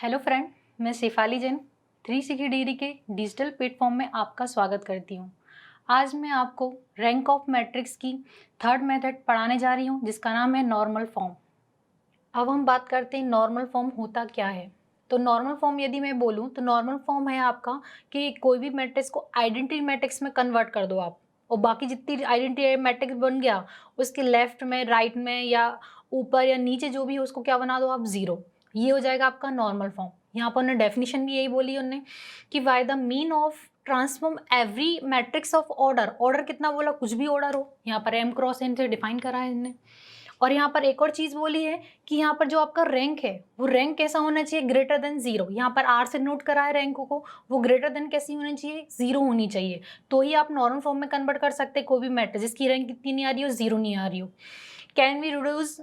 Hello friend, मैं Shefali Jain 360 degree के digital platform में आपका स्वागत करती हूँ। आज मैं आपको रैंक ऑफ मैट्रिक्स की थर्ड मेथड पढ़ाने जा रही हूँ जिसका नाम है नॉर्मल फॉर्म। अब हम बात करते हैं नॉर्मल फॉर्म होता क्या है। तो नॉर्मल फॉर्म यदि मैं बोलूँ तो नॉर्मल फॉर्म है आपका कि कोई भी मैट्रिक्स को आइडेंटिटी मैट्रिक्स में कन्वर्ट कर दो आप, और बाकी जितनी आइडेंटिटी मैट्रिक्स बन गया उसके लेफ्ट में, राइट में या ऊपर या नीचे जो भी है उसको क्या बना दो आप, ज़ीरो। ये हो जाएगा आपका नॉर्मल फॉर्म। यहाँ पर उन्होंने डेफिनेशन भी यही बोली उन्होंने कि by the mean of transform every matrix of order. Order कितना बोला, कुछ भी ऑर्डर हो, यहाँ पर m क्रॉस n से डिफाइन करा है इन्होंने। और यहाँ पर एक और चीज़ बोली है कि यहाँ पर जो आपका रैंक है वो रैंक कैसा होना चाहिए, ग्रेटर देन जीरो। यहाँ पर आर से नोट करा है रैंक को, वो ग्रेटर देन कैसी होनी चाहिए, जीरो होनी चाहिए। तो ही आप नॉर्मल फॉर्म में कन्वर्ट कर सकते हैं कोई भी मैट्रिक्स जिसकी रैंक कितनी नहीं आ रही हो, जीरो नहीं आ रही हो। Can we reduce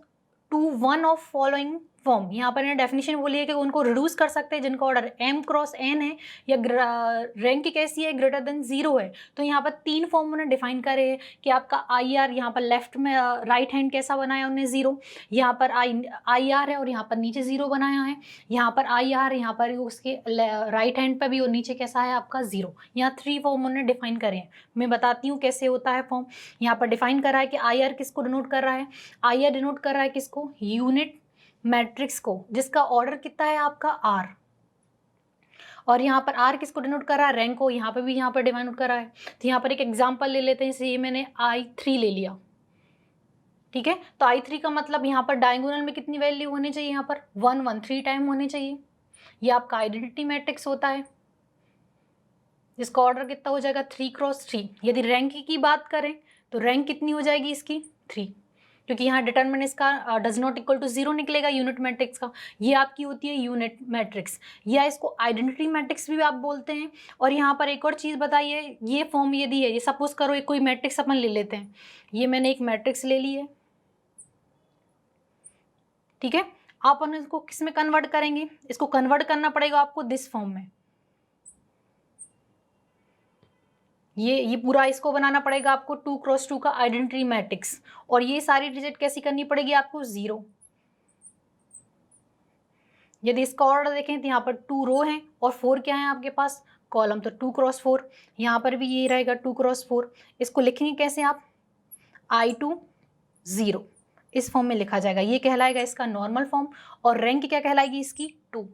to one of following form. यहाँ पर डेफिनेशन बोली है कि उनको रिड्यूस कर सकते हैं जिनका ऑर्डर m क्रॉस n है या रैंक की कैसी है, ग्रेटर देन जीरो है। तो यहाँ पर तीन फॉर्म उन्होंने डिफाइन करे हैं कि आपका आई आर, यहाँ पर लेफ्ट में राइट हैंड कैसा बनाया उन्होंने, जीरो। यहाँ पर आई आर है और यहाँ पर नीचे जीरो बनाया है। यहाँ पर आई आर, यहाँ पर उसके राइट हैंड पर भी और नीचे कैसा है आपका, जीरो। यहाँ थ्री फॉर्म उन्होंने डिफाइन करे हैं। मैं बताती हूँ कैसे होता है फॉर्म। यहाँ पर डिफाइन करा है कि आई आर किसको डिनोट कर रहा है, आई आर डिनोट कर रहा है किसको, यूनिट मैट्रिक्स को जिसका ऑर्डर कितना है आपका आर। और यहाँ पर आर किसको डिनोट कर रहा है, रैंक को। यहाँ पे भी यहाँ पर डिनोट कर रहा है। तो यहाँ पर एक एग्जांपल ले लेते हैं। जैसे ये मैंने I3 ले लिया, ठीक है। तो I3 का मतलब यहाँ पर डायगोनल में कितनी वैल्यू होनी चाहिए, यहाँ पर 1 1 3 टाइम होनी चाहिए। ये आपका आइडेंटिटी मैट्रिक्स होता है जिसका ऑर्डर कितना हो जाएगा, 3 क्रॉस 3। यदि रैंक की बात करें तो रैंक कितनी हो जाएगी इसकी, 3, क्योंकि यहाँ डिटरमिनेंट इसका does not equal to zero निकलेगा यूनिट मैट्रिक्स का। ये आपकी होती है यूनिट मैट्रिक्स, या इसको आइडेंटिटी मैट्रिक्स भी आप बोलते हैं। और यहाँ पर एक और चीज़ बताइए, ये फॉर्म यदि है, ये सपोज करो एक कोई मैट्रिक्स अपन ले लेते हैं। ये मैंने एक मैट्रिक्स ले ली है, ठीक है। आप अपन इसको किस में कन्वर्ट करेंगे, इसको कन्वर्ट करना पड़ेगा आपको दिस फॉर्म में। ये पूरा इसको बनाना पड़ेगा आपको 2 क्रॉस 2 का आइडेंटिटी मैट्रिक्स। और ये सारी डिजिट कैसी करनी पड़ेगी आपको, जीरो। यदि इसका ऑर्डर देखें तो यहाँ पर 2 रो हैं और 4 क्या है आपके पास, कॉलम। तो 2 क्रॉस 4, यहाँ पर भी ये रहेगा 2 क्रॉस 4। इसको लिखेंगे कैसे आप, I2 0, इस फॉर्म में लिखा जाएगा। ये कहलाएगा इसका नॉर्मल फॉर्म। और रैंक क्या कहलाएगी इसकी, 2।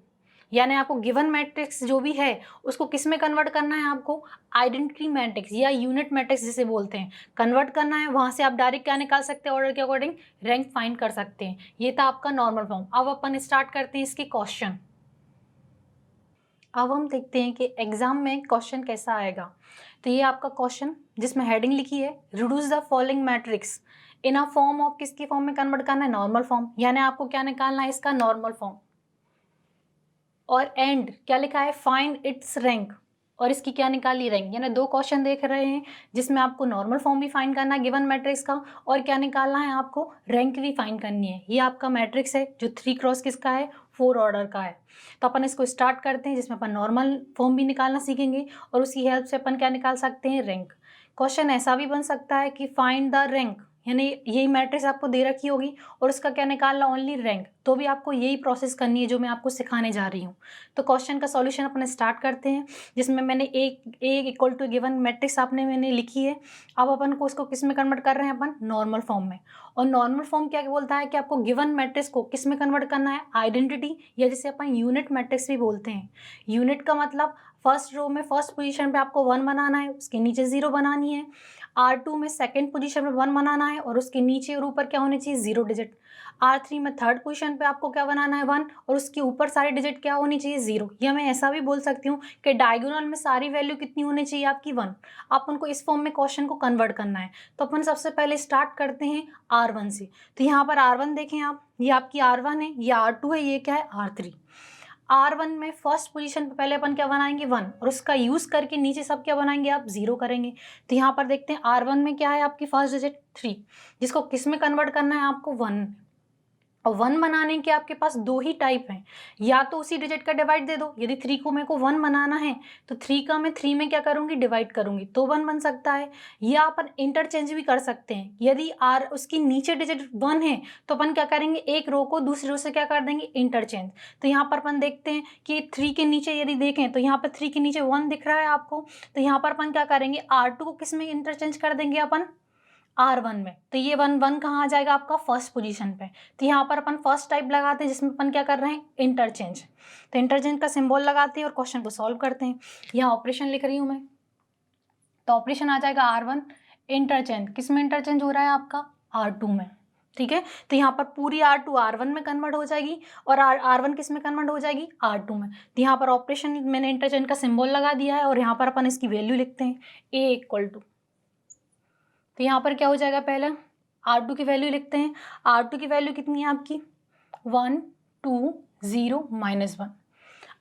यानी आपको गिवन मैट्रिक्स जो भी है उसको किस में कन्वर्ट करना है, आपको आइडेंटिटी मैट्रिक्स या यूनिट मैट्रिक्स जिसे बोलते हैं कन्वर्ट करना है। वहाँ से आप डायरेक्ट क्या निकाल सकते हैं, ऑर्डर के अकॉर्डिंग रैंक फाइंड कर सकते हैं। ये था आपका नॉर्मल फॉर्म। अब अपन स्टार्ट करते हैं इसके क्वेश्चन। अब हम देखते हैं कि एग्जाम में क्वेश्चन कैसा आएगा। तो ये आपका क्वेश्चन जिसमें हेडिंग लिखी है, reduce the following matrix in a form of, किसकी फॉर्म में कन्वर्ट करना है, नॉर्मल फॉर्म। यानी आपको क्या निकालना है, इसका नॉर्मल फॉर्म। और एंड क्या लिखा है, फाइंड इट्स रैंक, और इसकी क्या निकाली, रैंक। यानी दो क्वेश्चन देख रहे हैं जिसमें आपको नॉर्मल फॉर्म भी फाइंड करना है गिवन मैट्रिक्स का, और क्या निकालना है आपको, रैंक भी फाइंड करनी है। ये आपका मैट्रिक्स है जो 3 क्रॉस किसका है, 4 ऑर्डर का है। तो अपन इसको स्टार्ट करते हैं जिसमें अपन नॉर्मल फॉर्म भी निकालना सीखेंगे और उसकी हेल्प से अपन क्या निकाल सकते हैं, रैंक। क्वेश्चन ऐसा भी बन सकता है कि फाइंड द रैंक, यानी यही मैट्रिक्स आपको दे रखी होगी और उसका क्या निकालना, ओनली रैंक। तो भी आपको यही प्रोसेस करनी है जो मैं आपको सिखाने जा रही हूँ। तो क्वेश्चन का सॉल्यूशन अपन स्टार्ट करते हैं जिसमें मैंने एक इक्वल टू गिवन मैट्रिक्स मैंने लिखी है। अब अपन को उसको किस में कन्वर्ट कर रहे हैं, अपन नॉर्मल फॉर्म में। और नॉर्मल फॉर्म क्या बोलता है कि आपको गिवन मैट्रिक्स को किस में कन्वर्ट करना है, आइडेंटिटी, या जिसे अपन यूनिट मैट्रिक्स भी बोलते हैं। यूनिट का मतलब फर्स्ट रो में फर्स्ट पोजीशन पे आपको 1 बनाना है, उसके नीचे 0 बनानी है। R2 में सेकंड पोजीशन में 1 बनाना है और उसके नीचे और ऊपर क्या होनी चाहिए, 0 डिजिट। R3 में थर्ड पोजीशन पे आपको क्या बनाना है, 1, और उसके ऊपर सारी डिजिट क्या होनी चाहिए, 0। या मैं ऐसा भी बोल सकती हूँ कि डायगोनल में सारी वैल्यू कितनी होनी चाहिए आपकी, 1। आप उनको इस फॉर्म में क्वेश्चन को कन्वर्ट करना है। तो अपन सबसे पहले स्टार्ट करते हैं R1 से। तो यहाँ पर R1 देखें आप, ये आपकी R1 है, ये R2 है, ये क्या है, R3। R1 में फर्स्ट पोजीशन पे पहले अपन क्या बनाएंगे, 1, और उसका यूज़ करके नीचे सब क्या बनाएंगे आप, 0 करेंगे। तो यहाँ पर देखते हैं R1 में क्या है आपकी फर्स्ट डिजिट 3, जिसको किस में कन्वर्ट करना है आपको, 1। और 1 बनाने के आपके पास दो ही टाइप हैं, या तो उसी डिजिट का डिवाइड दे दो, यदि 3 को मेरे को 1 बनाना है तो 3 का मैं 3 में क्या करूँगी, डिवाइड करूँगी तो 1 बन सकता है। या अपन इंटरचेंज भी कर सकते हैं, यदि आर उसकी नीचे डिजिट 1 है तो अपन क्या करेंगे, एक रो को दूसरी रो से क्या कर देंगे, इंटरचेंज। तो यहाँ पर अपन देखते हैं कि 3 के नीचे यदि देखें तो यहाँ पर 3 के नीचे 1 दिख रहा है आपको, तो यहाँ पर अपन क्या करेंगे, R2 को किस में इंटरचेंज कर देंगे अपन, R1 में। तो ये 1 कहाँ आ जाएगा आपका, फर्स्ट पोजीशन पे। तो यहाँ पर अपन फर्स्ट टाइप लगाते हैं जिसमें अपन क्या कर रहे हैं, इंटरचेंज। तो इंटरचेंज का सिंबल लगाते हैं और क्वेश्चन को सॉल्व करते हैं। यहाँ ऑपरेशन लिख रही हूँ मैं, तो ऑपरेशन आ जाएगा R1 इंटरचेंज, किस में इंटरचेंज हो रहा है आपका, R2 में। ठीक है, तो यहाँ पर पूरी R2 R1 में कन्वर्ट हो जाएगी और R1 किस में कन्वर्ट हो जाएगी, R2 में। तो यहाँ पर ऑपरेशन मैंने इंटरचेंज का सिंबल लगा दिया है और यहाँ पर अपन इसकी वैल्यू लिखते हैं, A इक्वल टू, तो यहाँ पर क्या हो जाएगा, पहले R2 की वैल्यू लिखते हैं। R2 की वैल्यू कितनी है आपकी, 1 2 0 -1।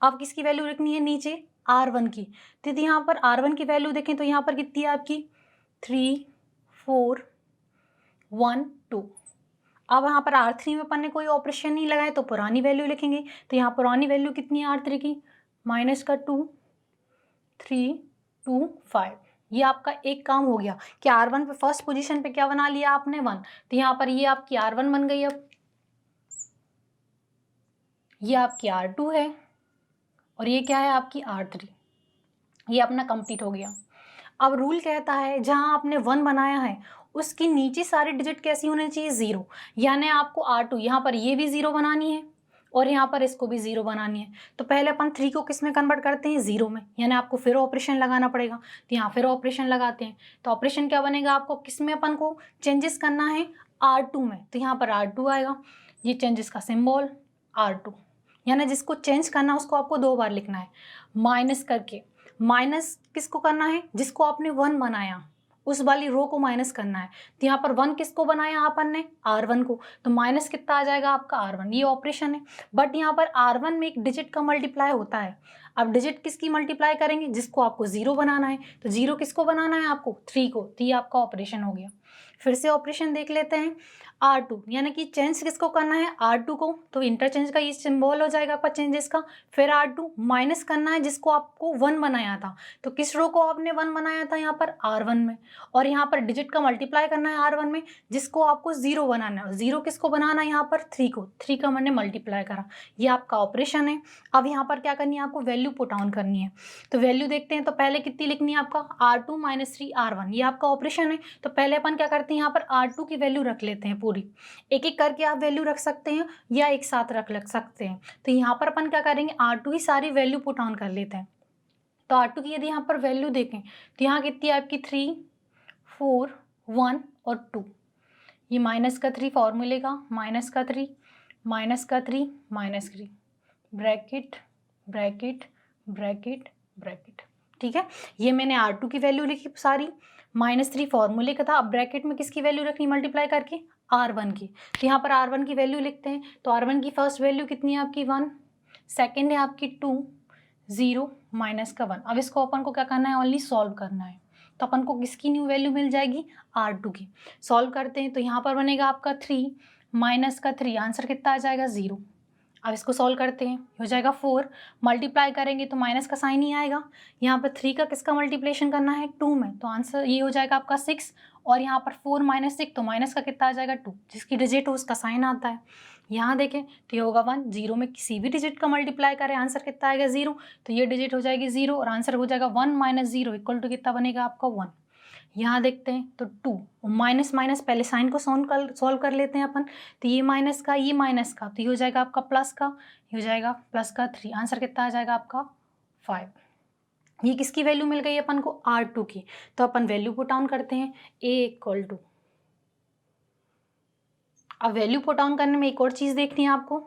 अब किसकी वैल्यू लिखनी है, नीचे R1 की। तो यदि यहाँ पर R1 की वैल्यू देखें तो यहाँ पर कितनी है आपकी, 3 4 1 2। अब यहाँ पर R3 में अपन ने कोई ऑपरेशन नहीं लगाया तो पुरानी वैल्यू लिखेंगे। तो यहाँ पुरानी वैल्यू कितनी है R3 की, -2 3 2 5। ये आपका एक काम हो गया कि R1 पे फर्स्ट पोजीशन पे क्या बना लिया आपने, 1। तो यहाँ पर ये आपकी R1 बन गई। अब ये आपकी R2 है और ये क्या है आपकी R3। ये अपना कंप्लीट हो गया। अब रूल कहता है जहाँ आपने 1 बनाया है उसकी नीचे सारी डिजिट कैसी होनी चाहिए, 0। यानी आपको R2 यहाँ पर ये भी 0 बनानी है और यहाँ पर इसको भी 0 बनानी है। तो पहले अपन 3 को किस में कन्वर्ट करते हैं, 0 में। यानी आपको फिर ऑपरेशन लगाना पड़ेगा। तो यहाँ फिर ऑपरेशन लगाते हैं, तो ऑपरेशन क्या बनेगा, आपको किस में अपन को चेंजेस करना है, R2 में। तो यहाँ पर R2 आएगा, ये चेंजेस का सिम्बॉल R2। यानी जिसको चेंज करना है उसको आपको 2 बार लिखना है, माइनस करके। माइनस किसको करना है, जिसको आपने 1 बनाया उस वाली रो को माइनस करना है। तो यहाँ पर 1 किसको बनाया अपन ने, R1 को। तो माइनस कितना आ जाएगा आपका, R1। ये ऑपरेशन है। बट यहाँ पर R1 में एक डिजिट का मल्टीप्लाई होता है। अब डिजिट किसकी मल्टीप्लाई करेंगे, जिसको आपको 0 बनाना है। तो 0 किसको बनाना है आपको, 3 को। तो ये आपका ऑपरेशन हो गया। फिर से ऑपरेशन देख लेते हैं, R2 यानी कि चेंज किसको करना है, R2 को। तो इंटरचेंज का ये सिंबल हो जाएगा आपका चेंजेस का। फिर R2 माइनस करना है जिसको आपको 1 बनाया था। तो किस रो को आपने 1 बनाया था, यहाँ पर R1 में। और यहाँ पर डिजिट का मल्टीप्लाई करना है R1 में जिसको आपको 0 बनाना है। 0 किसको बनाना है, यहाँ पर 3 को। 3 का मैंने मल्टीप्लाई करा। ये आपका ऑपरेशन है। अब यहाँ पर क्या करनी है, आपको वैल्यू पुट ऑन करनी है। तो वैल्यू देखते हैं, तो पहले कितनी लिखनी है आपका, R2 - 3 R1। ये आपका ऑपरेशन है। तो पहले अपन क्या करते हैं, यहाँ पर R2 की वैल्यू रख लेते हैं पूरी। एक एक करके आप वैल्यू रख सकते हैं या एक साथ रख सकते हैं। तो यहाँ पर अपन क्या करेंगे, R2 की सारी वैल्यू पुट ऑन कर लेते हैं। तो R2 की यदि यहाँ पर वैल्यू देखें तो यहाँ कितनी है आपकी, 3 4 1 और 2। ये -3 फॉर्मूले का, -3 -3 -3 ब्रैकेट ब्रैकेट ब्रैकेट ब्रैकेट। ठीक है, ये मैंने R2 की वैल्यू लिखी सारी, -3 फॉर्मूले का था। अब ब्रैकेट में किसकी वैल्यू रखनी, मल्टीप्लाई करके R1 की। तो यहाँ पर R1 की वैल्यू लिखते हैं। तो R1 की फर्स्ट वैल्यू कितनी है आपकी, 1। सेकेंड है आपकी 2 0 माइनस का 1। अब इसको अपन को क्या करना है, ओनली सॉल्व करना है। तो अपन को किसकी न्यू वैल्यू मिल जाएगी, R2 की। सॉल्व करते हैं तो यहाँ पर बनेगा आपका 3 -3, आंसर कितना आ जाएगा, 0। अब इसको सॉल्व करते हैं, हो जाएगा 4। मल्टीप्लाई करेंगे तो माइनस का साइन ही आएगा। यहाँ पर 3 का किसका मल्टीप्लिकेशन करना है, 2 में। तो आंसर ये हो जाएगा आपका 6। और यहाँ पर 4 - 6 तो माइनस का कितना आ जाएगा, 2। जिसकी डिजिट हो उसका साइन आता है। यहाँ देखें तो ये होगा 1। 0 में किसी भी डिजिट का मल्टीप्लाई करें, आंसर कितना आएगा, 0। तो ये डिजिट हो जाएगी 0 और आंसर हो जाएगा 1 - 0 इक्वल टू कितना बनेगा आपका, 1। यहाँ देखते हैं तो 2 माइनस माइनस, पहले साइन को सॉल्व कर लेते हैं अपन। तो ये माइनस का, ये माइनस का, तो ये हो जाएगा आपका प्लस का, ये हो जाएगा प्लस का 3। आंसर कितना आ जाएगा आपका, 5। ये किसकी वैल्यू मिल गई अपन को, R2 की। तो अपन वैल्यू पुट ऑन करते हैं, A इक्वल टू। अब वैल्यू पुट ऑन करने में एक और चीज़ देखनी है आपको,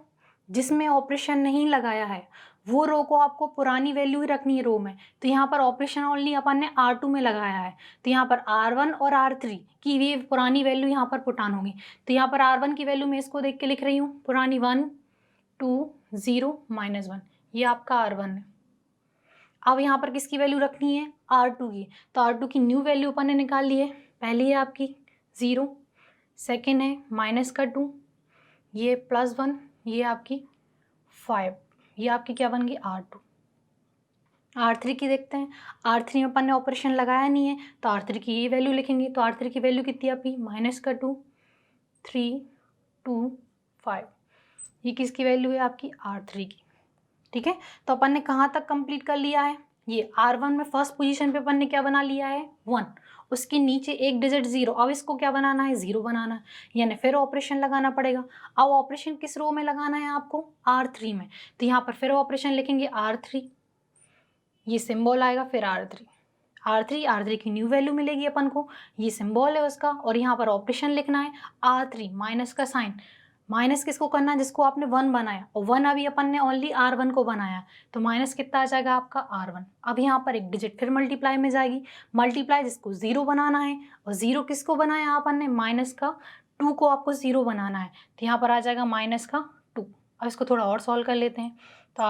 जिसमें ऑपरेशन नहीं लगाया है वो रो को आपको पुरानी वैल्यू ही रखनी है रो में। तो यहाँ पर ऑपरेशन ओनली अपन ने R2 में लगाया है। तो यहाँ पर R1 और R3 की ये पुरानी वैल्यू यहाँ पर पुट ऑन होगी। तो यहाँ पर R1 की वैल्यू मैं इसको देख के लिख रही हूँ, पुरानी 1 2 0 -1। ये आपका R1 है। अब यहाँ पर किसकी वैल्यू रखनी है, R2 की। तो R2 की न्यू वैल्यू अपन ने निकाल ली है। पहली है आपकी 0, सेकेंड है -2, ये +1, ये आपकी 5, ये आपकी क्या बन गई R2। R3 की देखते हैं। R3 में अपन ने ऑपरेशन लगाया नहीं है तो R3 की ये वैल्यू लिखेंगे। तो R3 की वैल्यू कितनी आपकी -2, 3, 2, 5। ये किसकी वैल्यू है आपकी R3 की। ठीक है, तो अपन ने कहाँ तक कंप्लीट कर लिया है। ये R1 में फर्स्ट पोजीशन पे अपन ने क्या बना लिया है 1, उसके नीचे एक डिजिट 0। अब इसको क्या बनाना है 0 बनाना है, यानी फिर ऑपरेशन लगाना पड़ेगा। अब ऑपरेशन किस रो में लगाना है आपको R3 में। तो यहाँ पर फिर ऑपरेशन लिखेंगे R3, ये सिंबल आएगा फिर R3 की न्यू वैल्यू मिलेगी अपन को, ये सिंबल है उसका। और यहाँ पर ऑपरेशन लिखना है R3 माइनस का साइन। माइनस किसको करना है जिसको आपने 1 बनाया, और 1 अभी अपन ने ओनली R1 को बनाया, तो माइनस कितना आ जाएगा आपका R1। अब यहाँ पर एक डिजिट फिर मल्टीप्लाई में जाएगी, मल्टीप्लाई जिसको 0 बनाना है, और 0 किसको बनाया अपन ने माइनस का 2 को आपको 0 बनाना है, तो यहाँ पर आ जाएगा -2। अब इसको थोड़ा और सॉल्व कर लेते हैं। तो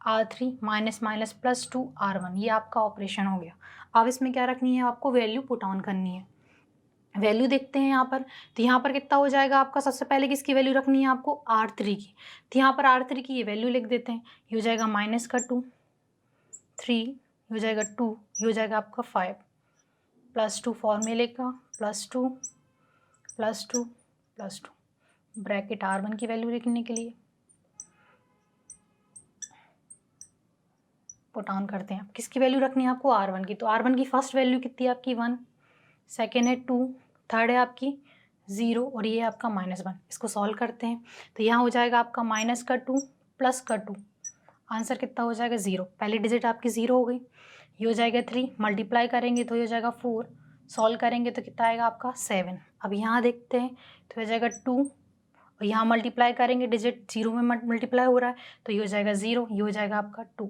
R3 माइनस +2 R1, ये आपका ऑपरेशन हो गया। अब इसमें क्या रखनी है आपको वैल्यू पुट ऑन करनी है। वैल्यू देखते हैं यहाँ पर, तो यहाँ पर कितना हो जाएगा आपका, सबसे पहले किसकी वैल्यू रखनी है आपको R3 की। तो यहाँ पर R3 की ये वैल्यू लिख देते हैं। ये हो जाएगा -2, 3, ये हो जाएगा 2, ये हो जाएगा आपका 5, +2 फॉर्मूले का +2 +2 +2 ब्रैकेट R1 की वैल्यू लिखने के लिए पुट ऑन करते हैं। किसकी वैल्यू रखनी है आपको R1 की। तो R1 की फर्स्ट वैल्यू कितनी है आपकी 1, सेकेंड है 2, थर्ड है आपकी 0, और ये है आपका -1। इसको सॉल्व करते हैं तो यहाँ हो जाएगा आपका -2 +2, आंसर कितना हो जाएगा 0। पहली डिजिट आपकी 0 हो गई, ये हो जाएगा 3, मल्टीप्लाई करेंगे तो ये हो जाएगा 4, सॉल्व करेंगे तो कितना आएगा आपका 7। अब यहाँ देखते हैं तो हो जाएगा 2, और यहाँ मल्टीप्लाई करेंगे डिजिट 0 में मल्टीप्लाई हो रहा है, तो ये हो जाएगा 0, ये हो जाएगा आपका 2।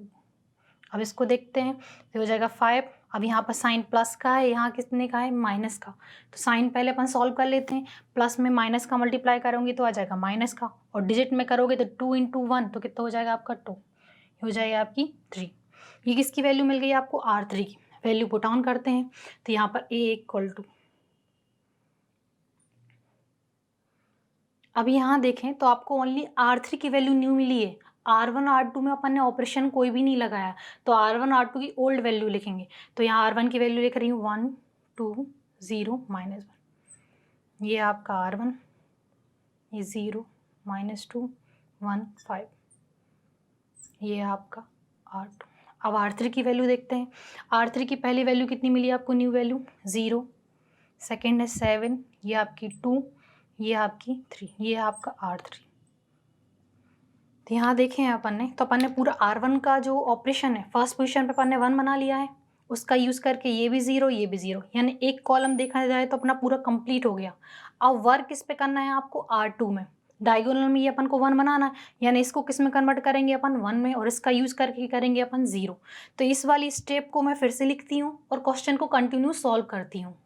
अब इसको देखते हैं तो हो जाएगा 5। अब यहाँ पर साइन प्लस का है, यहाँ कितने का है माइनस का, तो साइन पहले अपन सॉल्व कर लेते हैं। प्लस में माइनस का मल्टीप्लाई करोगे तो आ जाएगा माइनस का, और डिजिट में करोगे तो 2 × 1 तो कितना हो जाएगा आपका 2, हो जाएगा आपकी 3। ये किसकी वैल्यू मिल गई आपको R3 की। वैल्यू पुट ऑन करते हैं तो यहाँ पर A अब यहाँ देखें तो आपको ओनली R3 की वैल्यू न्यू मिली है। R1 R2 में अपन ने ऑपरेशन कोई भी नहीं लगाया, तो R1 R2 की ओल्ड वैल्यू लिखेंगे। तो यहाँ R1 की वैल्यू लिख रही हूँ 1, 2, 0, -1। ये आपका R1, ये 0, -2, 1, 5। ये आपका R2। अब R3 की वैल्यू देखते हैं। R3 की पहली वैल्यू कितनी मिली आपको न्यू वैल्यू 0, सेकेंड है 7, ये आपकी 2, ये आपकी 3, ये आपका R3। तो यहाँ देखें अपन ने पूरा R1 का जो ऑपरेशन है फर्स्ट पोजीशन पे अपन ने 1 बना लिया है, उसका यूज़ करके ये भी 0, ये भी 0, यानी एक कॉलम देखा जाए तो अपना पूरा कंप्लीट हो गया। अब वर्क किस पे करना है आपको R2 में। डायगोनल में ये अपन को 1 बनाना है, यानी इसको किस में कन्वर्ट करेंगे अपन 1 में, और इसका यूज़ करके करेंगे अपन 0। तो इस वाली स्टेप को मैं फिर से लिखती हूँ और क्वेश्चन को कंटिन्यू सॉल्व करती हूँ।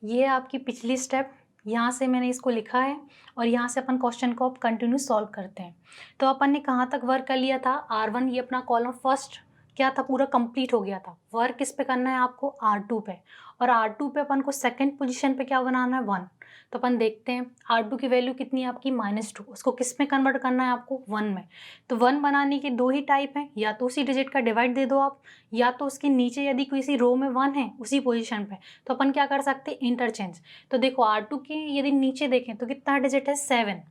ये आपकी पिछली स्टेप, यहाँ से मैंने इसको लिखा है और यहाँ से अपन क्वेश्चन को अब कंटिन्यू सॉल्व करते हैं। तो अपन ने कहाँ तक वर्क कर लिया था R1, ये अपना कॉलम फर्स्ट क्या था पूरा कंप्लीट हो गया था। वर्क किस पे करना है आपको R2 पे, और R2 पे अपन को सेकंड पोजीशन पे क्या बनाना है 1। तो अपन देखते हैं R2 की वैल्यू कितनी है आपकी -2, उसको किस में कन्वर्ट करना है आपको 1 में। तो 1 बनाने के 2 ही टाइप हैं, या तो उसी डिजिट का डिवाइड दे दो आप, या तो उसके नीचे यदि किसी रो में 1 है उसी पोजीशन पे तो अपन क्या कर सकते हैं इंटरचेंज। तो देखो R2 के यदि नीचे देखें तो कितना डिजिट है 7,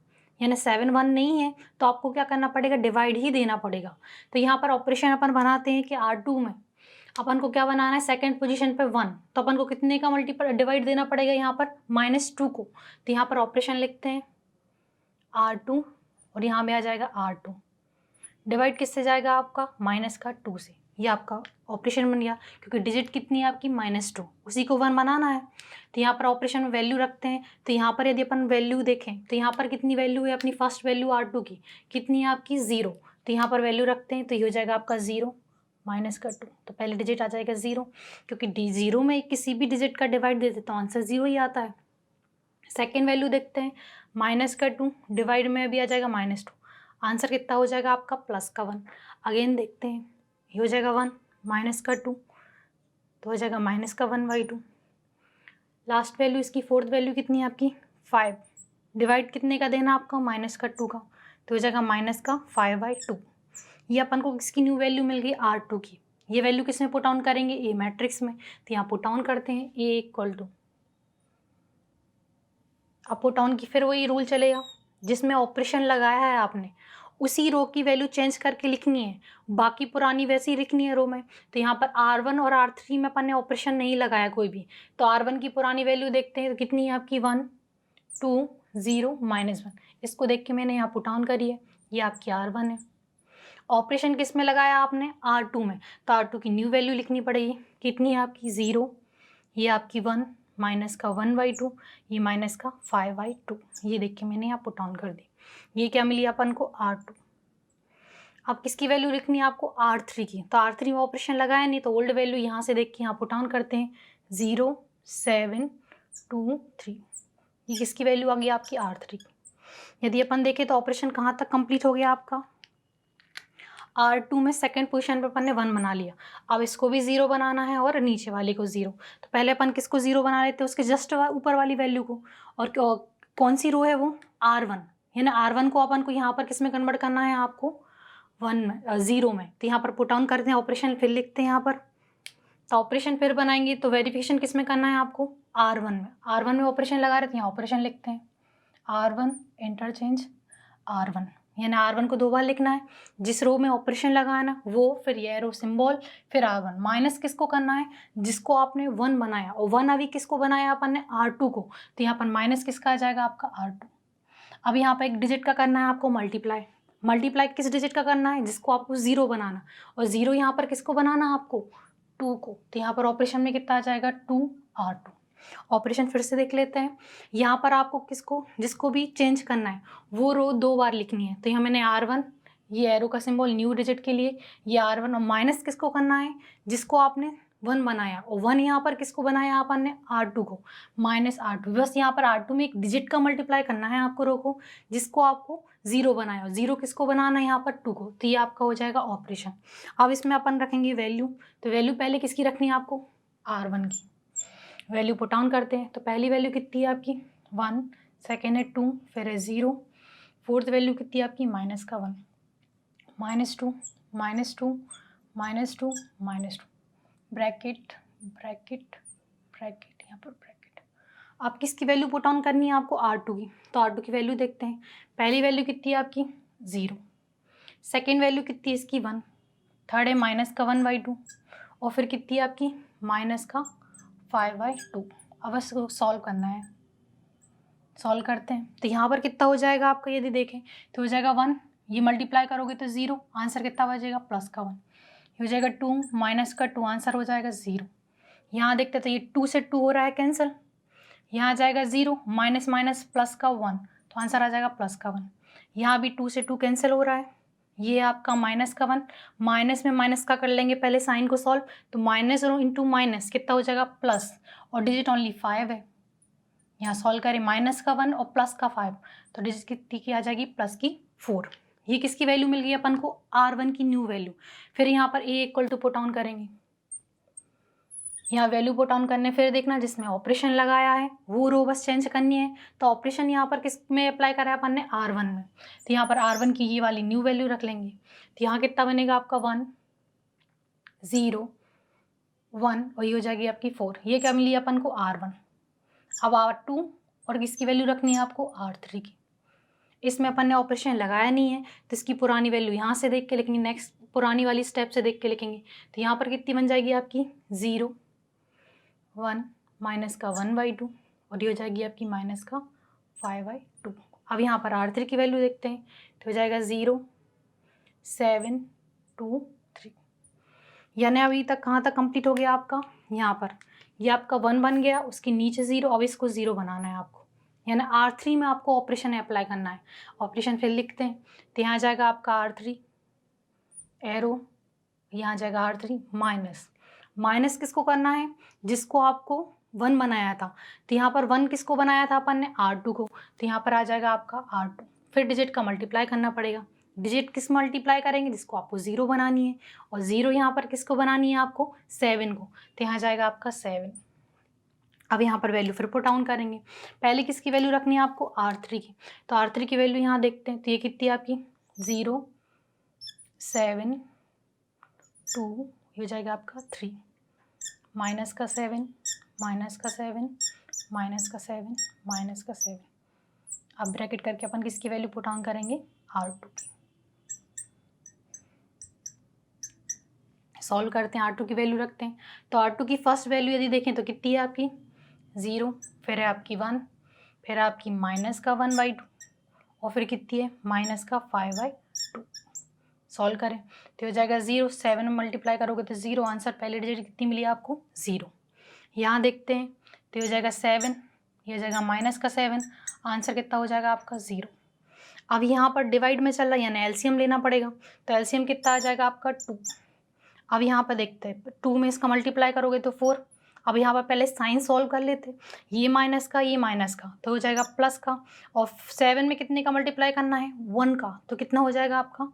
यानी 7 1 नहीं है, तो आपको क्या करना पड़ेगा डिवाइड ही देना पड़ेगा। तो यहाँ पर ऑपरेशन अपन बनाते हैं कि R2 में अपन को क्या बनाना है सेकंड पोजीशन पे 1, तो अपन को कितने का मल्टीपल डिवाइड देना पड़ेगा यहाँ पर -2 को। तो यहाँ पर ऑपरेशन लिखते हैं R2, और यहाँ में आ जाएगा R2, डिवाइड किससे जाएगा आपका -2 से। ये आपका ऑपरेशन बन गया, क्योंकि डिजिट कितनी है आपकी -2, उसी को 1 बनाना है। तो यहाँ पर ऑपरेशन में वैल्यू रखते हैं। तो यहाँ पर यदि अपन वैल्यू देखें तो यहाँ पर कितनी वैल्यू है अपनी फर्स्ट वैल्यू R2 की, कितनी है आपकी 0। तो यहाँ पर वैल्यू रखते हैं तो ये हो जाएगा आपका 0 -2, तो पहले डिजिट आ जाएगा 0, क्योंकि 0 में किसी भी डिजिट का डिवाइड देते तो आंसर 0 ही आता है। सेकेंड वैल्यू देखते हैं -2, डिवाइड में भी आ जाएगा -2, आंसर कितना हो जाएगा आपका +1। अगेन देखते हैं, ये हो जाएगा 1 -2, तो हो जाएगा -1/2। लास्ट वैल्यू इसकी फोर्थ वैल्यू कितनी है आपकी 5 डिवाइड कितने का देना आपका, माइनस का 2 का, तो हो जाएगा माइनस का 5/2। ये अपन को किसकी न्यू वैल्यू मिल गई, R2 की। ये वैल्यू किस में पुट ऑन करेंगे, ए मैट्रिक्स में, तो यहाँ पुट ऑन करते हैं ए इक्वल टू, अब पुट ऑन की फिर वही रूल चलेगा, जिसमें ऑपरेशन लगाया है आपने उसी रो की वैल्यू चेंज करके लिखनी है, बाकी पुरानी वैसी लिखनी है रो में। तो यहाँ पर R1 और R3 में अपन ने ऑपरेशन नहीं लगाया कोई भी, तो R1 की पुरानी वैल्यू देखते हैं तो कितनी है आपकी 1 2 0 -1। इसको देख के मैंने यहाँ पुट ऑन करी है, ये आपकी R1 है। ऑपरेशन किस में लगाया आपने, R2 में, तो R2 की न्यू वैल्यू लिखनी पड़ेगी, कितनी है आपकी 0, ये आपकी 1 माइनस का 1/2, ये माइनस का 5/2। ये देख के मैंने यहाँ पुट ऑन कर दी। ये क्या मिली अपन को, R2। अब किसकी वैल्यू लिखनी है आपको, R3 की, तो R3 में ऑपरेशन लगाया नहीं तो ओल्ड वैल्यू यहाँ से देख के यहाँ पुट ऑन करते हैं 0 7 2 3। ये किसकी वैल्यू आ गई आपकी, R3 की। यदि अपन देखें तो ऑपरेशन कहाँ तक कंप्लीट हो गया आपका, R2 में सेकंड पोजीशन पे अपन ने 1 बना लिया। अब इसको भी 0 बनाना है और नीचे वाले को 0, तो पहले अपन किसको 0 बना लेते हैं, उसके जस्ट ऊपर वाली वैल्यू को। और कौन सी रो है वो, R1, है ना। R1 को अपन को यहाँ पर किस में कन्वर्ट करना है आपको, 1 में 0 में, तो यहाँ पर पुट ऑन करते हैं ऑपरेशन, फिर लिखते हैं यहाँ पर, तो ऑपरेशन फिर बनाएंगे तो वेरिफिकेशन किस में करना है आपको, R1 में। R1 में ऑपरेशन लगा रहे थे, यहाँ ऑपरेशन लिखते हैं R1 इंटरचेंज R1, यानी R1 को 2 बार लिखना है, जिस रो में ऑपरेशन लगाना वो, फिर ये रो सिंबल, फिर R1 माइनस किसको करना है, जिसको आपने 1 बनाया, और 1 अभी किसको बनाया अपन ने, R2 को, तो यहाँ पर माइनस किसका आ जाएगा आपका R2। अब यहाँ पर एक डिजिट का करना है आपको मल्टीप्लाई, मल्टीप्लाई किस डिजिट का करना है, जिसको आपको 0 बनाना, और 0 यहाँ पर किसको बनाना है आपको, 2 को, तो यहाँ पर ऑपरेशन में कितना आ जाएगा 2R2। ऑपरेशन फिर से देख लेते हैं, यहाँ पर आपको किसको, जिसको भी चेंज करना है वो रो 2 बार लिखनी है, तो यहाँ मैंने R1, ये एरो का सिंबल न्यू डिजिट के लिए, ये R1, और माइनस किसको करना है, जिसको आपने 1 बनाया, और 1 यहाँ पर किसको बनाया अपन ने, R2 को, माइनस R2। बस यहाँ पर R2 में एक डिजिट का मल्टीप्लाई करना है आपको रो को, जिसको आपको 0 बनाया, और 0 किसको बनाना है यहाँ पर 2 को, तो ये आपका हो जाएगा ऑपरेशन। अब इसमें अपन रखेंगे वैल्यू, तो वैल्यू पहले किसकी रखनी है आपको, R1 की। वैल्यू पुट ऑन करते हैं, तो पहली वैल्यू कितनी है आपकी 1, सेकेंड है 2, फिर है 0, फोर्थ वैल्यू कितनी है आपकी माइनस का 1, -2 -2 -2 -2, ब्रैकेट ब्रैकेट ब्रैकेट, यहाँ पर ब्रैकेट। अब किसकी वैल्यू पुट ऑन करनी है आपको, R2 की, तो R2 की वैल्यू देखते हैं। पहली वैल्यू कितनी है आपकी 0, सेकेंड वैल्यू कितनी है इसकी 1, थर्ड है माइनस का 1/2, और फिर कितनी है आपकी माइनस का 5/2। अब इसको सॉल्व करना है, सॉल्व करते हैं, तो यहाँ पर कितना हो जाएगा आपका, यदि देखें तो हो जाएगा 1, ये मल्टीप्लाई करोगे तो 0, आंसर कितना बचेगा प्लस का 1, ये हो जाएगा 2 माइनस का 2, आंसर हो जाएगा 0। यहाँ देखते तो ये 2 से 2 हो रहा है कैंसिल, यहाँ आ जाएगा 0, माइनस माइनस प्लस का 1, तो आंसर आ जाएगा प्लस का 1। यहाँ भी 2 से 2 कैंसिल हो रहा है, ये आपका माइनस का 1, माइनस में माइनस का कर लेंगे पहले साइन को सॉल्व, तो माइनस इंटू माइनस कितना हो जाएगा प्लस, और डिजिट ओनली 5 है, यहाँ सॉल्व करें माइनस का 1 और प्लस का 5, तो डिजिट कितनी की आ जाएगी प्लस की 4। ये किसकी वैल्यू मिल गई अपन को, R1 की न्यू वैल्यू। फिर यहाँ पर A equal to put on करेंगे, यहाँ वैल्यू पुट ऑन करने, फिर देखना जिसमें ऑपरेशन लगाया है वो रो बस चेंज करनी है, तो ऑपरेशन यहाँ पर किस में अप्लाई करा है अपन ने, R1 में, तो यहाँ पर R1 की ये वाली न्यू वैल्यू रख लेंगे, तो यहाँ कितना बनेगा आपका 1 0 1, और ये हो जाएगी आपकी 4। ये क्या मिली अपन को R1। अब R2 और किसकी वैल्यू रखनी है आपको, R3 की। इसमें अपन ने ऑपरेशन लगाया नहीं है तो इसकी पुरानी वैल्यू यहाँ से देख के लिखेंगे, नेक्स्ट पुरानी वाली स्टेप से देख के लिखेंगे, तो यहाँ पर कितनी बन जाएगी आपकी 0 1 माइनस का 1/2, और ये हो जाएगी आपकी माइनस का 5/2। अब यहाँ पर R3 की वैल्यू देखते हैं, तो हो जाएगा 0 7 2 3, यानी अभी तक कहाँ तक कंप्लीट हो गया आपका, यहाँ पर ये आपका 1 बन गया, उसके नीचे 0, अब इसको 0 बनाना है आपको, यानी R3 में आपको ऑपरेशन अप्लाई करना है। ऑपरेशन फिर लिखते हैं, तो यहाँ जाएगा आपका R3 एरो, यहाँ जाएगा R3 माइनस, माइनस किसको करना है, जिसको आपको 1 बनाया था, तो यहाँ पर 1 किसको बनाया था अपन ने, R2 को, तो यहाँ पर आ जाएगा आपका R2। फिर डिजिट का मल्टीप्लाई करना पड़ेगा, डिजिट किस मल्टीप्लाई करेंगे, जिसको आपको 0 बनानी है, और 0 यहाँ पर किसको बनानी है आपको 7 को, तो यहाँ जाएगा आपका 7। अब यहाँ पर वैल्यू फिर पुट डाउन करेंगे। पहले किसकी वैल्यू रखनी है आपको, R3 की। तो R3 की वैल्यू यहाँ देखते हैं, तो ये कितनी है आपकी 0 7 2, ये हो जाएगा आपका 3, माइनस का 7 माइनस का 7 माइनस का 7 माइनस का 7। अब ब्रैकेट करके अपन किसकी वैल्यू पुट ऑन करेंगे, R2 की। सॉल्व करते हैं, R2 की वैल्यू रखते हैं। तो R2 की फर्स्ट वैल्यू यदि देखें तो कितनी है आपकी 0, फिर है आपकी 1, फिर आपकी माइनस का 1/2 और फिर कितनी है माइनस का 5/2। सॉल्व करें तो हो जाएगा 0, 7 में मल्टीप्लाई करोगे तो 0, आंसर पहले डिजिट कितनी मिली आपको 0। यहाँ देखते हैं तो हो जाएगा 7, ये हो जाएगा माइनस का 7, आंसर कितना हो जाएगा आपका 0। अब यहाँ पर डिवाइड में चल रहा है यानी एलसीएम लेना पड़ेगा, तो एलसीएम कितना आ जाएगा आपका 2। अब यहाँ पर देखते हैं 2 में इसका मल्टीप्लाई करोगे तो 4। अब यहाँ पर पहले साइन सॉल्व कर लेते, ये माइनस का ये माइनस का तो हो जाएगा प्लस का, और 7 में कितने का मल्टीप्लाई करना है 1 का, तो कितना हो जाएगा आपका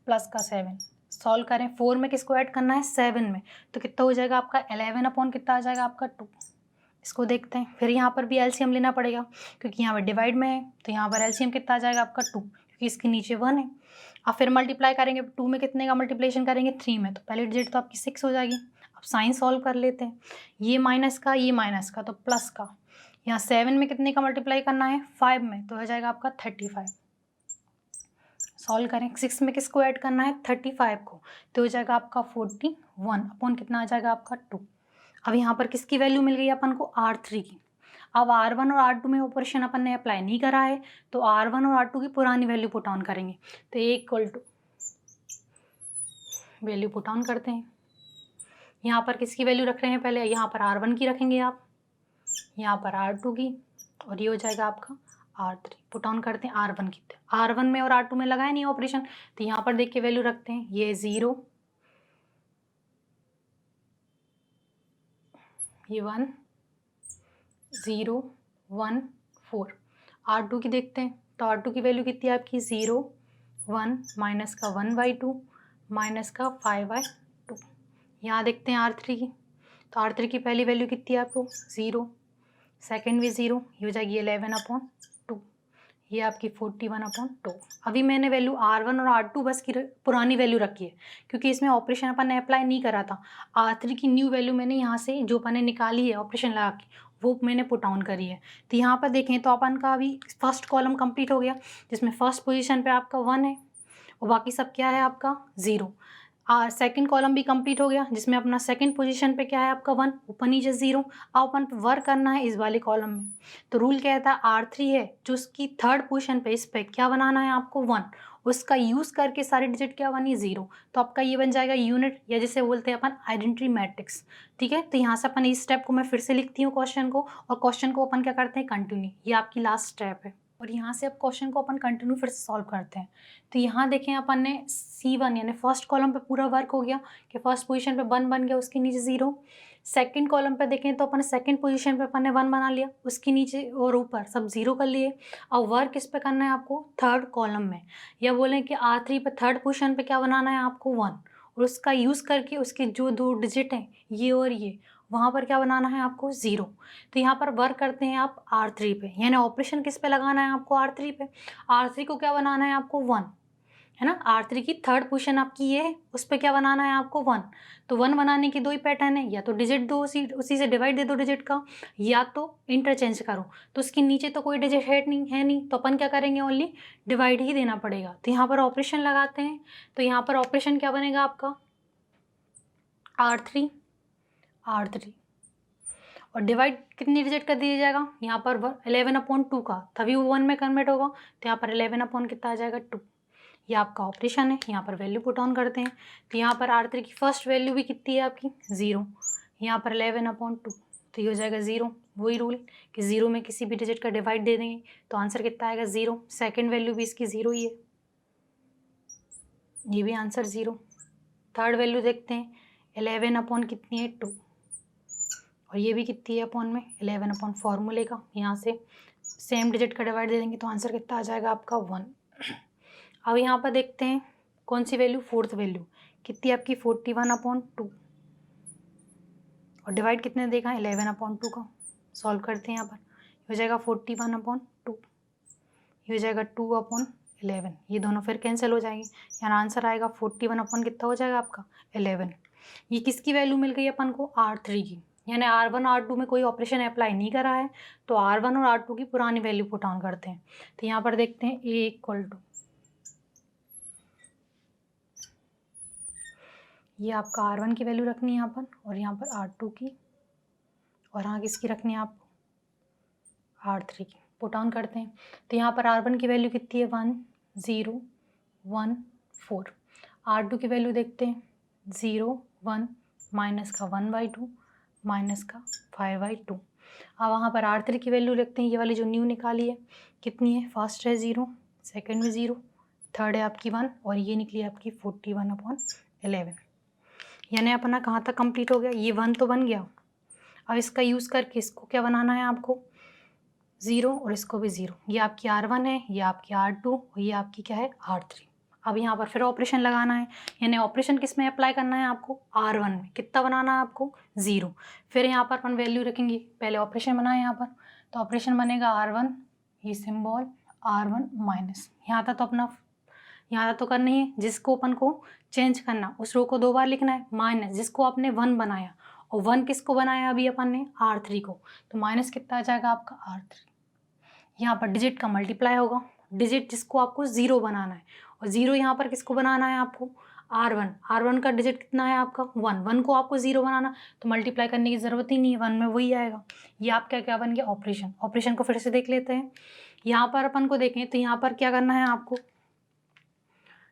प्लस का 7। सॉल्व करें 4 में किसको ऐड करना है 7 में, तो कितना हो जाएगा आपका 11 अपॉन कितना आ जाएगा आपका 2। इसको देखते हैं, फिर यहाँ पर भी एलसीएम लेना पड़ेगा क्योंकि यहाँ पर डिवाइड में है, तो यहाँ पर एलसीएम कितना आ जाएगा आपका 2 क्योंकि इसके नीचे 1 है। अब फिर मल्टीप्लाई करेंगे 2 में कितने का मल्टीप्लिकेशन करेंगे 3 में, तो पहली डिजिट तो आपकी 6 हो जाएगी। अब साइन सॉल्व कर लेते हैं, ये माइनस का ये माइनस का तो प्लस का, यहाँ 7 में कितने का मल्टीप्लाई करना है 5 में, तो हो जाएगा आपका 35। सॉल्व करें 6 में किसको ऐड करना है 35 को, तो हो जाएगा आपका 41 अपॉन कितना आ जाएगा आपका 2। अब यहाँ पर किसकी वैल्यू मिल गई अपन को R3 की। अब R1 और R2 में ऑपरेशन अपन ने अप्लाई नहीं करा है, तो R1 और R2 की पुरानी वैल्यू पुट ऑन करेंगे। तो A equal to value put on करते हैं। यहाँ पर किसकी वैल्यू रख रहे हैं, पहले यहाँ पर R1 की रखेंगे आप, यहाँ पर R2 की, और ये हो जाएगा आपका R3। पुट ऑन करते हैं R1 की, R1 में और R2 में लगाया नहीं ऑपरेशन, तो यहाँ पर देख के वैल्यू रखते हैं, ये 0 ये 1 0 1 4। R2 की देखते हैं, तो R2 की वैल्यू कितनी है आपकी 0 1 माइनस का 1/2 माइनस का 5/2। यहाँ देखते हैं R3 की, तो R3 की पहली वैल्यू कितनी है आपको 0, सेकेंड भी 0, ये हो जाएगी 11/2, ये आपकी 41/2। अभी मैंने वैल्यू R1 और R2 बस की पुरानी वैल्यू रखी है क्योंकि इसमें ऑपरेशन अपन ने अप्लाई नहीं करा था। R3 की न्यू वैल्यू मैंने यहाँ से जो अपन ने निकाली है ऑपरेशन लगा के वो मैंने पुट डाउन करी है। तो यहाँ पर देखें तो अपन का अभी फर्स्ट कॉलम कंप्लीट हो गया जिसमें फर्स्ट पोजीशन पे आपका 1 है और बाकी सब क्या है आपका 0। सेकंड कॉलम भी कंप्लीट हो गया जिसमें अपना सेकंड पोजीशन पे क्या है आपका 1, ऊपर नीचे 0। अब अपन वर्क करना है इस वाले कॉलम में, तो रूल कहता है R3 है जो उसकी थर्ड पोजीशन पे, इस पे क्या बनाना है आपको 1, उसका यूज़ करके सारे डिजिट क्या बनी 0। तो आपका ये बन जाएगा यूनिट या जिसे बोलते हैं अपन आइडेंटिटी मैट्रिक्स। ठीक है, तो यहाँ से अपन इस स्टेप को मैं फिर से लिखती हूँ क्वेश्चन को, और क्वेश्चन को अपन क्या करते हैं कंटिन्यू, ये आपकी लास्ट स्टेप है। और यहाँ से अब क्वेश्चन को अपन कंटिन्यू फिर से सॉल्व करते हैं। तो यहाँ देखें अपन ने C1 यानी फर्स्ट कॉलम पे पूरा वर्क हो गया कि फर्स्ट पोजीशन पे 1 बन गया, उसके नीचे 0। सेकंड कॉलम पे देखें तो अपन सेकंड पोजीशन पे अपन ने 1 बना लिया, उसके नीचे और ऊपर सब 0 कर लिए। अब वर्क किस पे करना है आपको थर्ड कॉलम में, या बोलें कि R3 पे थर्ड पोजीशन पे क्या बनाना है आपको 1, और उसका यूज़ करके उसके जो 2 डिजिट हैं ये और ये वहाँ पर क्या बनाना है आपको 0। तो यहाँ पर वर्क करते हैं आप R3 पे, यानी ऑपरेशन किस पे लगाना है आपको R3 पे। R3 को क्या बनाना है आपको 1, है ना। R3 की थर्ड पोजीशन आपकी ये है, उस पर क्या बनाना है आपको 1। तो 1 बनाने की 2 ही पैटर्न है, या तो डिजिट दो उसी से डिवाइड दे दो डिजिट का, या तो इंटरचेंज करो। तो उसके नीचे तो कोई डिजिट है नहीं, तो अपन क्या करेंगे ओनली डिवाइड ही देना पड़ेगा। तो यहाँ पर ऑपरेशन लगाते हैं, तो यहाँ पर ऑपरेशन क्या बनेगा आपका R3 और डिवाइड कितनी डिजिट कर दिया जाएगा यहाँ पर 11/2 का, तभी वो 1 में कन्वर्ट होगा। तो यहाँ पर 11 अपॉन कितना आ जाएगा 2। ये आपका ऑपरेशन है, यहाँ पर वैल्यू पुट ऑन करते हैं। तो यहाँ पर R3 की फर्स्ट वैल्यू भी कितनी है आपकी 0, यहाँ पर 11/2, तो ये हो जाएगा 0। वही रूल कि 0 में किसी भी डिजिट का डिवाइड दे देंगे तो आंसर कितना आएगा 0। सेकेंड वैल्यू भी इसकी 0 ही है, ये भी आंसर 0। थर्ड वैल्यू देखते हैं 11 अपॉन कितनी है 2, और ये भी कितनी है अपॉन में 11 अपॉन फॉर्मूले का, यहाँ से सेम डिजिट का डिवाइड दे देंगे तो आंसर कितना आ जाएगा आपका 1। अब यहाँ पर देखते हैं कौन सी वैल्यू, फोर्थ वैल्यू कितनी आपकी 41/2, और डिवाइड कितने देगा 11/2 का। सॉल्व करते हैं यहाँ पर, हो जाएगा 41/2, ये हो जाएगा 2/11, ये दोनों फिर कैंसिल हो जाएंगे, यहाँ आंसर आएगा 41 अपॉन कितना हो जाएगा आपका 11। ये किसकी वैल्यू मिल गई अपन को, R3 की, यानी R1 R2 में कोई ऑपरेशन अप्लाई नहीं करा है, तो R1 और R2 की पुरानी वैल्यू पुट ऑन करते हैं। तो यहाँ पर देखते हैं A इक्वल टू, ये आपका R1 की वैल्यू रखनी है यहाँ पर, और यहाँ पर R2 की, और यहाँ किसकी रखनी है आपको, R3 की। पुट ऑन करते हैं तो यहाँ पर R1 की वैल्यू कितनी है 1014, R2 की वैल्यू देखते हैं 0 1 माइनस का 1/2 माइनस का 5/2। अब वहाँ पर R3 की वैल्यू लिखते हैं, ये वाली जो न्यू निकाली है कितनी है, फर्स्ट है 0, सेकेंड में 0, थर्ड है आपकी 1, और ये निकली आपकी 41/11। यानी अपना कहाँ तक कंप्लीट हो गया, ये 1 तो बन गया। अब इसका यूज़ करके इसको क्या बनाना है आपको, 0 और इसको भी 0, ये आपकी R1 है, ये आपकी R2 और ये आपकी क्या है R3। अब यहाँ पर फिर ऑपरेशन लगाना है, यानी ऑपरेशन किस में अप्लाई करना है आपको, R1 में। कितना बनाना है आपको, 0। फिर यहाँ पर अपन वैल्यू रखेंगे, पहले ऑपरेशन बनाए यहाँ पर, तो ऑपरेशन बनेगा R1, ये सिंबल R1 माइनस, यहाँ तक तो अपना यहाँ तो करना ही है, जिसको अपन को चेंज करना उस रो को 2 बार लिखना है, माइनस जिसको आपने 1 बनाया, और 1 किसको बनाया अभी अपन ने, R3 को, तो माइनस कितना आ जाएगा आपका R3। यहाँ पर डिजिट का मल्टीप्लाई होगा, डिजिट जिसको आपको 0 बनाना है, और 0 यहाँ पर किसको बनाना है आपको, R1 का डिजिट कितना है आपका 1 को आपको 0 बनाना, तो मल्टीप्लाई करने की ज़रूरत ही नहीं है, 1 में वही आएगा। ये आपका क्या बन गया, ऑपरेशन को फिर से देख लेते हैं। यहाँ पर अपन को देखें तो यहाँ पर क्या करना है आपको,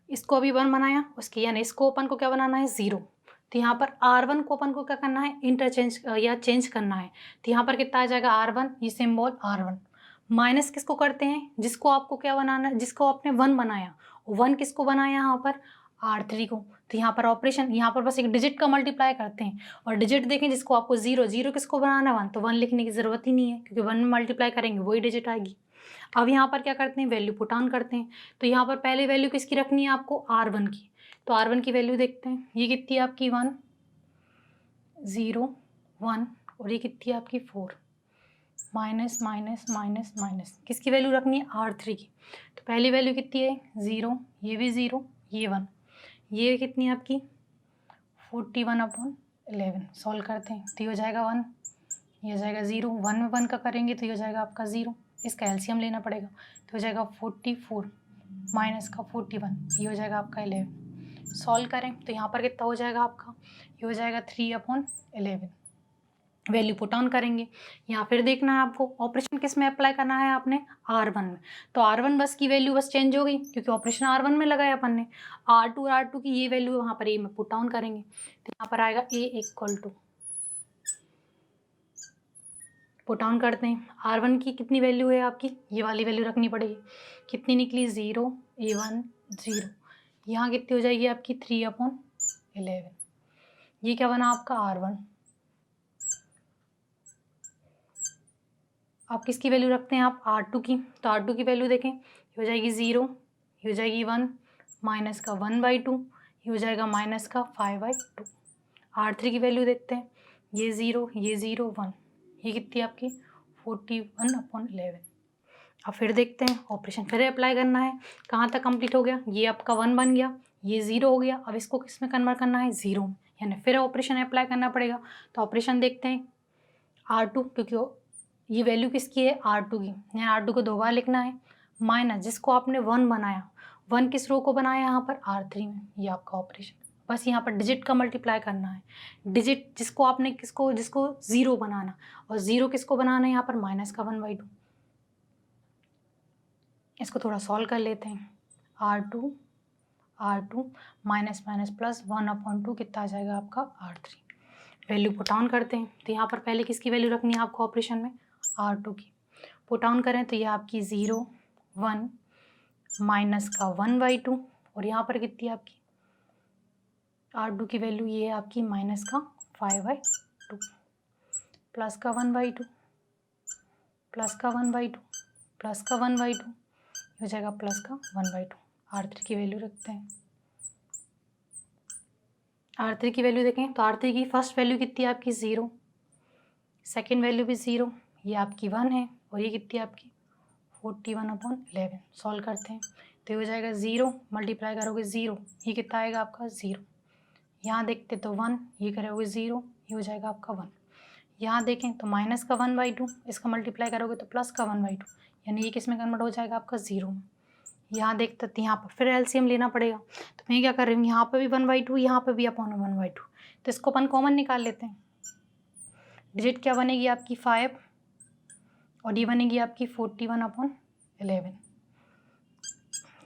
इसको अभी 1 बनाया उसके, यानी इसको अपन को क्या बनाना है 0, तो यहाँ पर R1 को अपन को क्या करना है, इंटरचेंज या चेंज करना है, तो यहाँ पर कितना आ जाएगा R1, ये सिंबल R1, माइनस किसको करते हैं, जिसको आपको क्या बनाना है, जिसको आपने 1 बनाया, 1 किसको बनाया यहाँ पर R3 को, तो यहाँ पर ऑपरेशन, यहाँ पर बस एक डिजिट का मल्टीप्लाई करते हैं, और डिजिट देखें जिसको आपको 0 किसको बनाना है 1, तो 1 लिखने की ज़रूरत ही नहीं है, क्योंकि 1 में मल्टीप्लाई करेंगे वही डिजिट आएगी। अब यहाँ पर क्या करते हैं, वैल्यू पुट ऑन करते हैं, तो यहाँ पर पहले वैल्यू किसकी रखनी है आपको, R1 की, तो R1 की वैल्यू देखते हैं, ये कितनी है आपकी 1 0 1, और ये कितनी है आपकी 4, माइनस माइनस माइनस माइनस, किसकी वैल्यू रखनी है R3 की, तो पहली वैल्यू कितनी है 0, ये भी 0, ये 1, ये कितनी है आपकी 41/11। सॉल्व करते हैं तो ये हो जाएगा 1, ये हो जाएगा 0, 1 में 1 का करेंगे तो ये हो जाएगा आपका 0, इसका एलसीएम लेना पड़ेगा, तो हो जाएगा 44 माइनस का 41, ये हो जाएगा आपका 11। सॉल्व करें तो यहाँ पर कितना हो जाएगा आपका, ये हो जाएगा 3/11। वैल्यू पुट ऑन करेंगे, यहाँ फिर देखना है आपको ऑपरेशन किस में अप्लाई करना है आपने, R1 में, तो R1 बस की वैल्यू बस चेंज हो गई, क्योंकि ऑपरेशन R1 में लगाया अपन ने। R2 की ये वैल्यू वहाँ पर A में पुट ऑन करेंगे, तो यहाँ पर आएगा A equal to, put on करते हैं, R1 की कितनी वैल्यू है आपकी, ये वाली वैल्यू रखनी पड़ेगी, कितनी निकली 0 A1 0, यहाँ कितनी हो जाएगी आपकी 3/11। ये क्या बना आपका R1। अब किसकी वैल्यू रखते हैं आप, R2 की, तो R2 की वैल्यू देखें, ये हो जाएगी 0, ये हो जाएगी 1, माइनस का 1/2, ये हो जाएगा माइनस का 5/2। R3 की वैल्यू देखते हैं, ये 0 1, ये कितनी है आपकी 41/11। अब फिर देखते हैं ऑपरेशन फिर अप्लाई करना है, कहाँ तक कंप्लीट हो गया, ये आपका 1 बन गया, ये 0 हो गया, अब इसको किस में कन्वर्ट करना है 0 में, यानी फिर ऑपरेशन अप्लाई करना पड़ेगा। तो ऑपरेशन देखते हैं R2, क्योंकि ये वैल्यू किसकी है R2 की, यानी R2 को 2 बार लिखना है, माइनस जिसको आपने 1 बनाया, 1 किस रो को बनाया यहाँ पर R3 में, ये आपका ऑपरेशन, बस यहाँ पर डिजिट का मल्टीप्लाई करना है, डिजिट जिसको आपने जिसको 0 बनाना, और 0 किसको बनाना है यहाँ पर माइनस का 1/2। इसको थोड़ा सॉल्व कर लेते हैं, R2 माइनस माइनस प्लस 1/2 कितना आ जाएगा आपका R3। वैल्यू पुट ऑन करते हैं, तो यहाँ पर पहले किसकी वैल्यू रखनी है आपको ऑपरेशन में, R2 की, पुट ऑन करें तो ये आपकी 0 1 माइनस का 1/2, और यहाँ पर कितनी है आपकी R2 की वैल्यू, ये है आपकी माइनस का 5/2, प्लस का 1/2, प्लस का 1/2, प्लस का 1/2, हो जाएगा प्लस का 1/2। R3 की वैल्यू रखते हैं, R3 की वैल्यू देखें तो R3 की फर्स्ट वैल्यू कितनी है आपकी 0, सेकेंड वैल्यू भी 0, ये आपकी 1 है और ये कितनी है आपकी 41/11। सॉल्व करते हैं तो ये हो जाएगा 0, मल्टीप्लाई करोगे 0, ये कितना आएगा आपका 0। यहाँ देखते तो 1, ये करोगे 0, ये हो जाएगा आपका 1। यहाँ देखें तो माइनस का 1/2, इसका मल्टीप्लाई करोगे तो प्लस का 1/2, यानी ये किस में कन्वर्ट हो जाएगा आपका 0 में। यहाँ देखते तो यहाँ पर फिर एलसीएम लेना पड़ेगा, तो मैं क्या कर रही हूँ, यहाँ पर भी 1/2, यहाँ पर भी अपॉन 1/2, तो इसको अपन कॉमन निकाल लेते हैं। डिजिट क्या बनेगी आपकी 5 और ये बनेगी आपकी 41/11।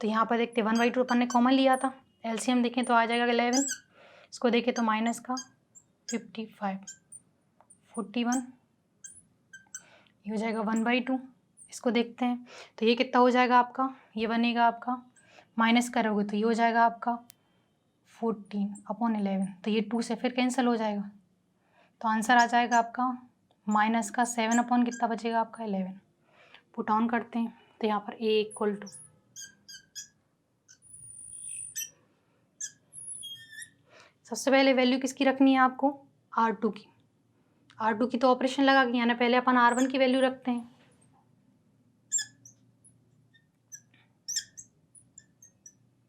तो यहाँ पर देखते 1/2 अपन ने कॉमन लिया था, एलसीएम देखें तो आ जाएगा 11, इसको देखें तो माइनस का 55, 41, ये हो जाएगा 1/2। इसको देखते हैं तो ये कितना हो जाएगा आपका, ये बनेगा आपका, माइनस करोगे तो ये हो जाएगा आपका 14/11, तो ये 2 से फिर कैंसिल हो जाएगा, तो आंसर आ जाएगा आपका माइनस का 7 अपॉन कितना बचेगा आपका 11। पुट ऑन करते हैं तो यहाँ पर a इक्वल टू सबसे पहले वैल्यू किसकी रखनी है आपको, R2 की। R2 की तो ऑपरेशन लगा के यानी पहले अपन R1 की वैल्यू रखते हैं।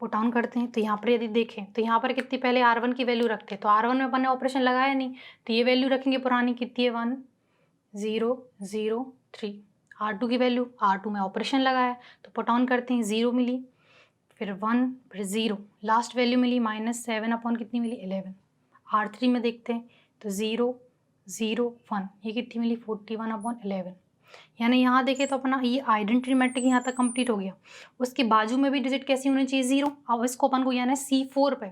पुट ऑन करते हैं तो यहाँ पर यदि देखें तो यहाँ पर कितनी पहले R1 की वैल्यू रखते हैं, तो R1 में अपन ने ऑपरेशन लगाया नहीं, तो ये वैल्यू रखेंगे पुरानी, कितनी है 1003। R2 की वैल्यू, R2 में ऑपरेशन लगाया तो पुट ऑन करते हैं, 0 मिली, फिर 1, फिर 0, लास्ट वैल्यू मिली -7 अपॉन कितनी मिली 11। R3 में देखते हैं तो 0 0 1, ये कितनी मिली 41/11। यानी यहाँ देखें तो अपना ये आइडेंटिटी मैट्रिक यहाँ तक कंप्लीट हो गया। उसके बाजू में भी डिजिट कैसी होनी चाहिए 0। अब इसको अपन को यानी C4 पे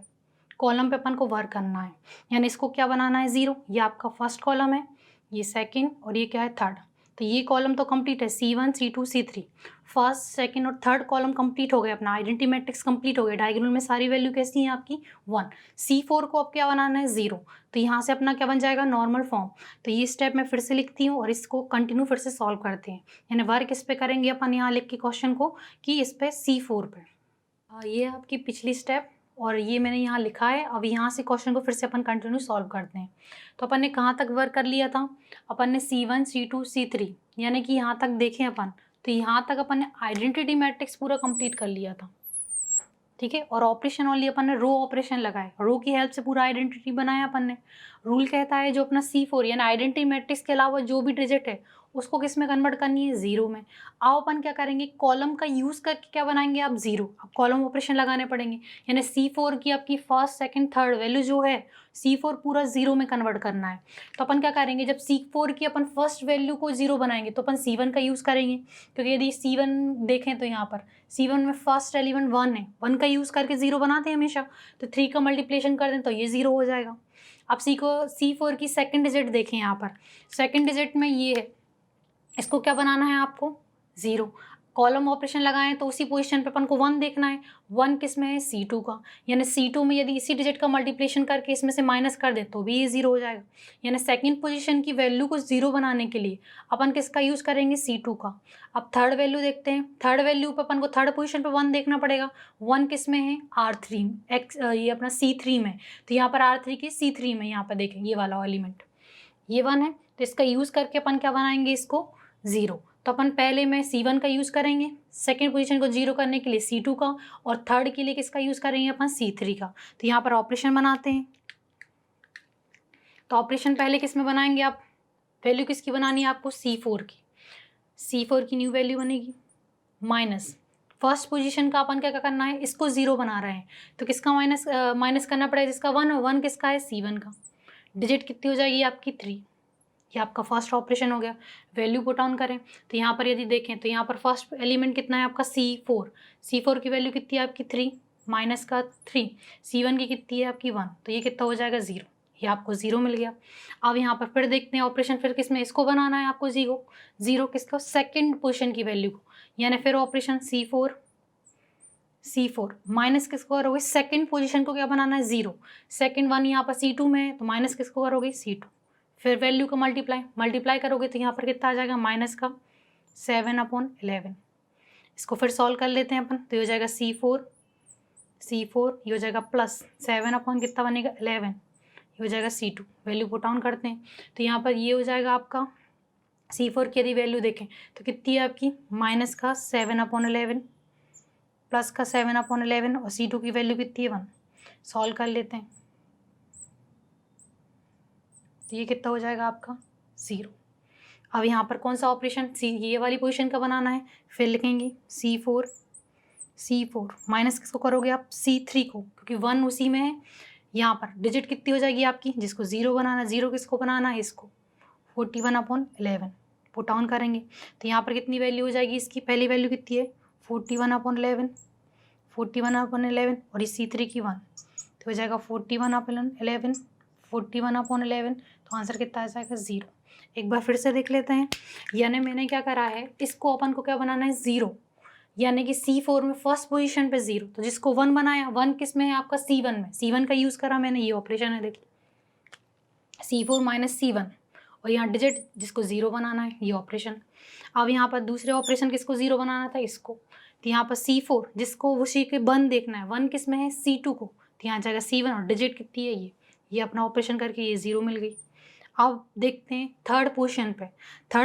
कॉलम पे अपन को वर्क करना है, यानी इसको क्या बनाना है 0। ये आपका फर्स्ट कॉलम है, ये सेकंड और ये क्या है थर्ड। तो ये कॉलम तो कंप्लीट है, C1 C2 C3, first second और थर्ड कॉलम कंप्लीट हो गए, अपना आइडेंटिटी मैट्रिक्स कंप्लीट हो गया। डायगोनल में सारी वैल्यू कैसी है आपकी 1। C4 को अब क्या बनाना है 0, तो यहाँ से अपना क्या बन जाएगा नॉर्मल फॉर्म। तो ये स्टेप मैं फिर से लिखती हूँ और इसको कंटिन्यू फिर से सॉल्व करते हैं, यानी वर्क इस पे करेंगे अपन यहाँ लिख के क्वेश्चन को कि इस पे C4 पे। ये आपकी पिछली स्टेप और ये मैंने यहाँ लिखा है। अब यहाँ से क्वेश्चन को फिर से अपन कंटिन्यू सॉल्व करते हैं। तो अपन ने कहाँ तक वर्क कर लिया था, अपन ने C1 C2 C3 यानी कि यहाँ तक देखें अपन, तो यहाँ तक अपन ने आइडेंटिटी मैट्रिक्स पूरा कंप्लीट कर लिया था, ठीक है। और ऑपरेशन ओनली अपन ने रो ऑपरेशन लगाए, रो की हेल्प से पूरा आइडेंटिटी बनाया अपन ने। रूल कहता है जो अपना C4 यानी आइडेंटिटी मैट्रिक्स के अलावा जो भी डिजिट है उसको किस में कन्वर्ट करनी है 0 में। अब अपन क्या करेंगे, कॉलम का यूज़ करके क्या बनाएंगे आप 0। अब कॉलम ऑपरेशन लगाने पड़ेंगे, यानी C4 की आपकी फर्स्ट सेकंड थर्ड वैल्यू जो है C4 पूरा 0 में कन्वर्ट करना है। तो अपन क्या करेंगे, जब C4 की अपन फर्स्ट वैल्यू को 0 बनाएंगे तो अपन C1 का यूज़ करेंगे, क्योंकि यदि C1 देखें तो यहाँ पर C1 में फर्स्ट एलिमेंट 1 है, 1 का यूज़ करके 0 बनाते हैं हमेशा। तो 3 का मल्टीप्लिकेशन कर दें तो ये 0 हो जाएगा। अब C4 की सेकंड डिजिट देखें, यहाँ पर सेकंड डिजिट में ये है, इसको क्या बनाना है आपको 0। कॉलम ऑपरेशन लगाएं तो उसी पोजीशन पे अपन को 1 देखना है। 1 किस में है C2 का, यानी C2 में यदि इसी डिजिट का मल्टीप्लिकेशन करके इसमें से माइनस कर दे तो भी ये 0 हो जाएगा। यानी सेकंड पोजीशन की वैल्यू को 0 बनाने के लिए अपन किसका यूज़ करेंगे C2 का। अब थर्ड वैल्यू देखते हैं, थर्ड वैल्यू पे अपन को थर्ड पोजीशन पे 1 देखना पड़ेगा। 1 किस में है R3 ये अपना C3 में, तो यहाँ पर R3 की C3 में यहाँ पर देखें ये वाला एलिमेंट ये 1 है, तो इसका यूज़ करके अपन क्या बनाएंगे इसको 0। तो अपन पहले में C1 का यूज़ करेंगे, सेकेंड पोजीशन को 0 करने के लिए C2 का, और थर्ड के लिए किसका यूज़ करेंगे अपन C3 का। तो यहाँ पर ऑपरेशन बनाते हैं। तो ऑपरेशन पहले किस में बनाएंगे आप, वैल्यू किसकी बनानी है आपको C4 की। C4 की न्यू वैल्यू बनेगी माइनस फर्स्ट पोजीशन का अपन क्या करना है, इसको 0 बना रहे हैं तो किसका माइनस करना पड़ेगा, जिसका 1 है, 1 किसका है C1 का। डिजिट कितनी हो जाएगी आपकी 3, ये आपका फर्स्ट ऑपरेशन हो गया। वैल्यू पुट ऑन करें तो यहाँ पर यदि देखें तो यहाँ पर फर्स्ट एलिमेंट कितना है आपका C4 की वैल्यू कितनी है आपकी 3 माइनस का 3, C1 की कितनी है आपकी 1, तो ये कितना हो जाएगा 0, ये आपको 0 मिल गया। अब यहाँ पर फिर देखते हैं ऑपरेशन, फिर किस में इसको बनाना है आपको 0 किसका सेकेंड पोजिशन की वैल्यू को, यानी फिर ऑपरेशन C4 माइनस किसको करोगे सेकेंड पोजीशन को क्या बनाना है 0, सेकेंड 1 यहाँ पर C2 में है तो माइनस किसको करोगे C2, फिर वैल्यू का मल्टीप्लाई करोगे तो यहाँ पर कितना आ जाएगा माइनस का 7/11। इसको फिर सॉल्व कर लेते हैं अपन, तो ये हो जाएगा C4 ये हो जाएगा प्लस 7 कितना बनेगा 11, ये हो जाएगा C2। वैल्यू पुट ऑन करते हैं तो यहाँ पर ये हो जाएगा आपका C4 की यदि वैल्यू देखें तो कितनी है आपकी, माइनस का 7/11 प्लस का 7/11 और C2 की वैल्यू कितनी है 1। सॉल्व कर लेते हैं तो ये कितना हो जाएगा आपका 0। अब यहाँ पर कौन सा ऑपरेशन, ये वाली पोजीशन का बनाना है, फिर लिखेंगे C4 माइनस किसको करोगे आप, C3 को, क्योंकि 1 उसी में है। यहाँ पर डिजिट कितनी हो जाएगी आपकी, जिसको 0 बनाना, 0 किसको बनाना है, इसको 41/11 पुट ऑन करेंगे तो यहाँ पर कितनी वैल्यू हो जाएगी इसकी, पहली वैल्यू कितनी है 41/11 और इस C3 की 1 तो हो जाएगा 41/11 तो आंसर कितना आ जाएगा 0। एक बार फिर से देख लेते हैं, यानी मैंने क्या करा है, इसको अपन को क्या बनाना है 0, यानी कि C4 में फर्स्ट पोजीशन पे 0, तो जिसको 1 बनाया, 1 किस में है आपका C1 में, C1 का यूज़ करा मैंने, ये ऑपरेशन है देखिए C4 माइनस C1 और यहाँ डिजिट जिसको 0 बनाना है, ये ऑपरेशन। अब यहाँ पर दूसरे ऑपरेशन किसको 0 बनाना था, इसको, तो यहाँ पर C4 जिसको उसी के 1 देखना है, 1 किस में है C2 को, तो यहाँ जाएगा C1 और डिजिट कितनी है ये अपना ऑपरेशन करके ये 0 मिल गई। अब देखते हैं थर्ड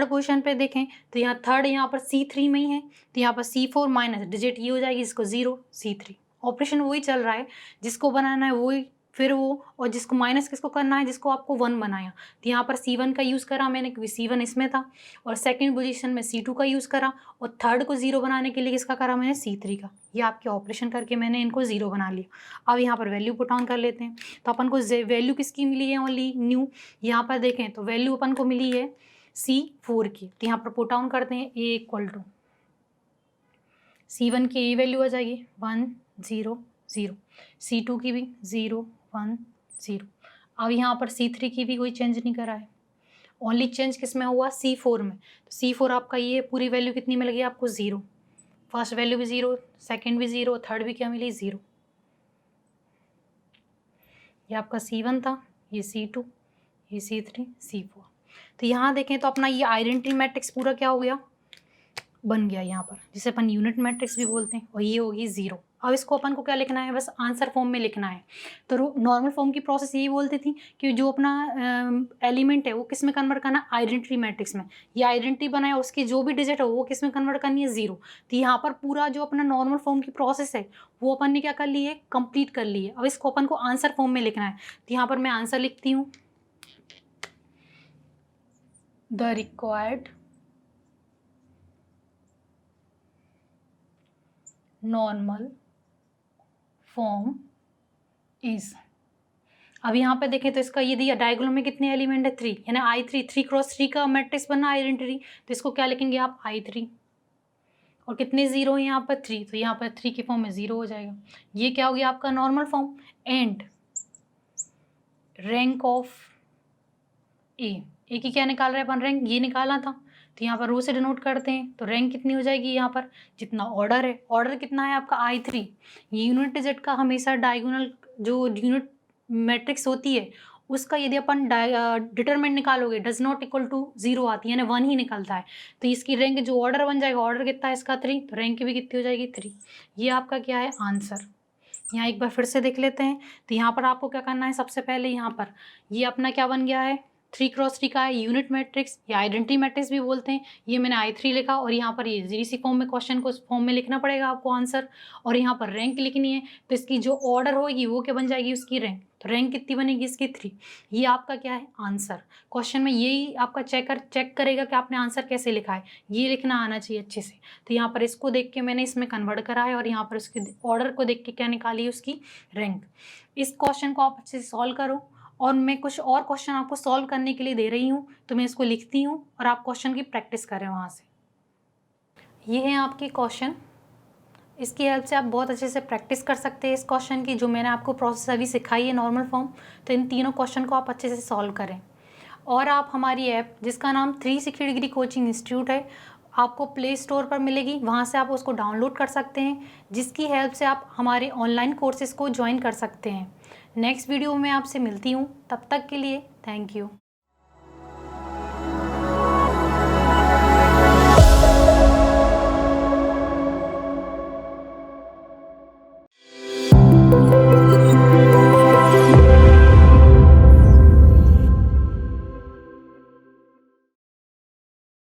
पोजीशन पे देखें तो यहाँ थर्ड यहाँ पर C3 में ही है, तो यहाँ पर C4 माइनस डिजिट ये हो जाएगी, इसको 0 C3 ऑपरेशन वही चल रहा है, जिसको बनाना है वही, फिर वो, और जिसको माइनस किसको करना है, जिसको आपको 1 बनाया, तो यहाँ पर C1 का यूज़ करा मैंने क्योंकि C1 इसमें था, और सेकंड पोजीशन में C2 का यूज़ करा, और थर्ड को 0 बनाने के लिए किसका करा मैंने, C3 का। ये आपके ऑपरेशन करके मैंने इनको 0 बना लिया। अब यहाँ पर वैल्यू पुट ऑन कर लेते हैं, तो अपन को वैल्यू किसकी मिली है, ओनली न्यू। यहाँ पर देखें तो वैल्यू अपन को मिली है C4 की, तो यहाँ पर पुट ऑन करते हैं A = C1 की ये वैल्यू आ जाएगी 1 0 0, C2 की भी 0 1 0। अब यहाँ पर C3 की भी कोई चेंज नहीं करा है, ओनली चेंज किस में हुआ, C4 में। तो C4 आपका ये पूरी वैल्यू कितनी मिल गई आपको 0, फर्स्ट वैल्यू भी 0, सेकंड भी 0, थर्ड भी क्या मिली 0। ये आपका C1 था, ये C2, ये C3 C4। तो यहाँ देखें तो अपना ये आइडेंटिटी मैट्रिक्स पूरा क्या हो गया, बन गया यहाँ पर, जिसे अपन यूनिट मैट्रिक्स भी बोलते हैं, और ये होगी 0। अब इसको अपन को क्या लिखना है, बस आंसर फॉर्म में लिखना है। तो नॉर्मल फॉर्म की प्रोसेस यही बोलती थी कि जो अपना एलिमेंट है वो किस में कन्वर्ट करना है, आइडेंटिटी मैट्रिक्स में। ये आइडेंटिटी बनाया, उसकी जो भी डिजिट है वो किस में कन्वर्ट करनी है, 0। तो यहाँ पर पूरा जो अपना नॉर्मल फॉर्म की प्रोसेस है वो अपन ने क्या कर ली है, कंप्लीट कर ली है। अब इसको अपन को आंसर फॉर्म में लिखना है, तो यहाँ पर मैं आंसर लिखती हूँ, the required normal form is. अब यहाँ पे देखें तो इसका ये दिया डायगोनल में कितने एलिमेंट है 3, यानी I3 3x3 का मैट्रिक्स बनना आइडेंटिटी, तो इसको क्या लिखेंगे आप I3, और कितने 0 है यहाँ पर 3, तो यहाँ पर 3 की फॉर्म में 0 हो जाएगा। ये क्या हो गया आपका normal form. And rank of A की क्या निकाल रहे हैं अपन, रैंक ये निकाला था, तो यहाँ पर रो से डिनोट करते हैं, तो रैंक कितनी हो जाएगी, यहाँ पर जितना ऑर्डर है, ऑर्डर कितना है आपका I3। ये यूनिट डिजिट का हमेशा डायगोनल जो यूनिट मैट्रिक्स होती है उसका यदि अपन डिटरमिनेंट निकालोगे डज नॉट इक्वल टू 0 आती है, यानी 1 ही निकलता है, तो इसकी रैंक जो ऑर्डर बन जाएगा, ऑर्डर कितना है इसका 3, तो रैंक की भी कितनी हो जाएगी 3। ये आपका क्या है आंसर। यहाँ एक बार फिर से देख लेते हैं, तो यहाँ पर आपको क्या करना है, सबसे पहले यहाँ पर ये अपना क्या बन गया है, 3x3 का है यूनिट मैट्रिक्स या आइडेंटिटी मैट्रिक्स भी बोलते हैं। ये मैंने I3 लिखा, और यहाँ पर ये इसी फॉर्म में क्वेश्चन को फॉर्म में लिखना पड़ेगा आपको आंसर, और यहाँ पर रैंक लिखनी है, तो इसकी जो ऑर्डर होगी वो क्या बन जाएगी उसकी रैंक, तो रैंक कितनी बनेगी इसकी 3। ये आपका क्या है आंसर। क्वेश्चन में यही आपका चेक करेगा कि आपने आंसर कैसे लिखा है, ये लिखना आना चाहिए अच्छे से। तो यहाँ पर इसको देख के मैंने इसमें कन्वर्ट करा है, और यहाँ पर उसके ऑर्डर को देख के क्या निकाली है उसकी रैंक। इस क्वेश्चन को आप अच्छे से सॉल्व करो, और मैं कुछ और क्वेश्चन आपको सॉल्व करने के लिए दे रही हूँ, तो मैं इसको लिखती हूँ और आप क्वेश्चन की प्रैक्टिस करें वहाँ से। ये है आपके क्वेश्चन, इसकी हेल्प से आप बहुत अच्छे से प्रैक्टिस कर सकते हैं इस क्वेश्चन की, जो मैंने आपको प्रोसेस अभी सिखाई है नॉर्मल फॉर्म। तो इन तीनों क्वेश्चन को आप अच्छे से सॉल्व करें, और आप हमारी ऐप जिसका नाम 360 डिग्री कोचिंग इंस्टीट्यूट है, आपको प्ले स्टोर पर मिलेगी, वहाँ से आप उसको डाउनलोड कर सकते हैं, जिसकी हेल्प से आप हमारे ऑनलाइन कोर्सेज़ को ज्वाइन कर सकते हैं। नेक्स्ट वीडियो में आपसे मिलती हूँ, तब तक के लिए थैंक यू।